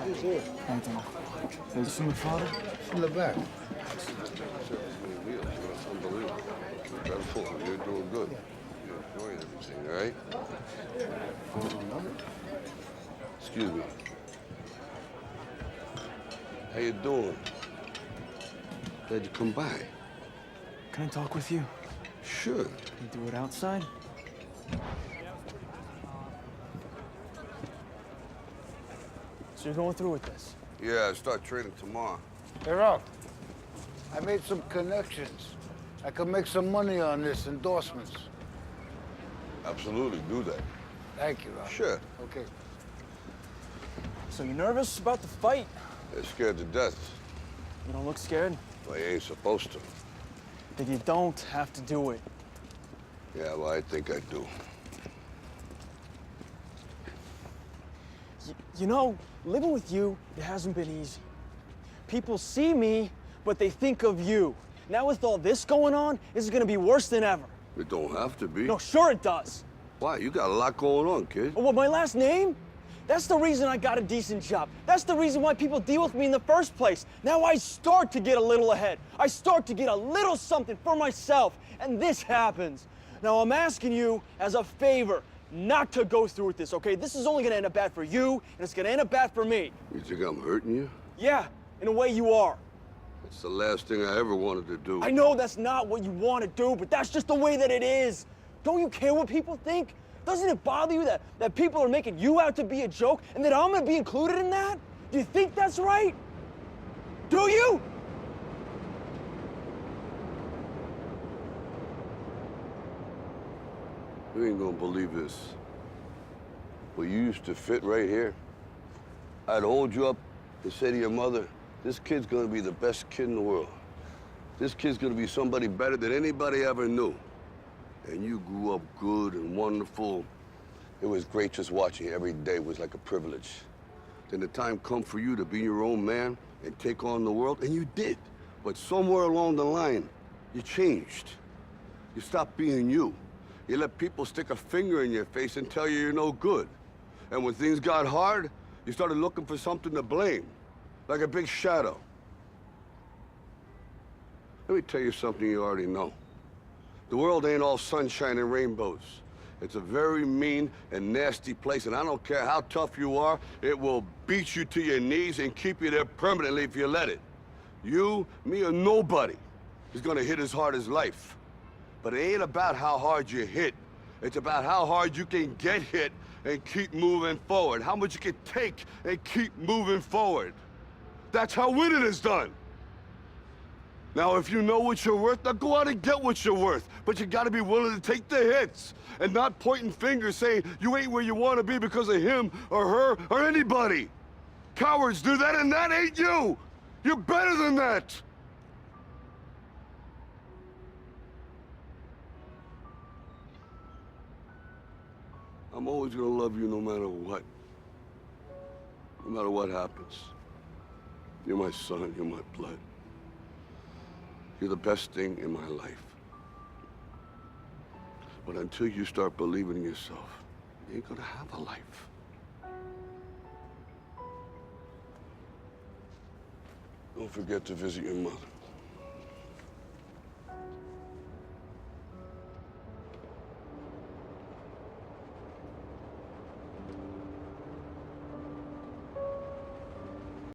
Who's here? Anthony. Is this from your father? In the back. Unbelievable. Wonderful. You're doing good. You're enjoying everything, all right? Excuse me. How you doing? Glad you come by. Can I talk with you? Sure. Can we do it outside? So you're going through with this? Yeah, I start training tomorrow. Hey, Ralph. I made some connections. I could make some money on this, endorsements. Absolutely, do that. Thank you, Ralph. Sure. Okay. So you nervous about the fight? They're scared to death. You don't look scared? Well, you ain't supposed to. Then you don't have to do it. Yeah, well, I think I do. You know, living with you, it hasn't been easy. People see me, but they think of you. Now with all this going on, this is gonna be worse than ever. It don't have to be. No, sure it does. Why? You got a lot going on, kid. Oh, what, my last name? That's the reason I got a decent job. That's the reason why people deal with me in the first place. Now I start to get a little ahead. I start to get a little something for myself, and this happens. Now I'm asking you as a favor not to go through with this, okay? This is only gonna end up bad for you, and it's gonna end up bad for me. You think I'm hurting you? Yeah, in a way you are. It's the last thing I ever wanted to do. I know that's not what you want to do, but that's just the way that it is. Don't you care what people think? Doesn't it bother you that people are making you out to be a joke and that I'm gonna be included in that? Do you think that's right? Do you? You ain't gonna believe this. Well, you used to fit right here. I'd hold you up and say to your mother, this kid's gonna be the best kid in the world. This kid's gonna be somebody better than anybody ever knew. And you grew up good and wonderful. It was great just watching you every day. It was like a privilege. Then the time come for you to be your own man and take on the world, and you did. But somewhere along the line, you changed. You stopped being you. You let people stick a finger in your face and tell you you're no good. And when things got hard, you started looking for something to blame, like a big shadow. Let me tell you something you already know. The world ain't all sunshine and rainbows. It's a very mean and nasty place, and I don't care how tough you are, it will beat you to your knees and keep you there permanently if you let it. You, me, or nobody is gonna hit as hard as life. But it ain't about how hard you hit. It's about how hard you can get hit and keep moving forward. How much you can take and keep moving forward. That's how winning is done. Now, if you know what you're worth, now go out and get what you're worth. But you gotta be willing to take the hits and not pointing fingers saying you ain't where you wanna be because of him or her or anybody. Cowards do that, and that ain't you. You're better than that. I'm always gonna love you no matter what. No matter what happens. You're my son, you're my blood. You're the best thing in my life. But until you start believing in yourself, you ain't gonna have a life. Don't forget to visit your mother.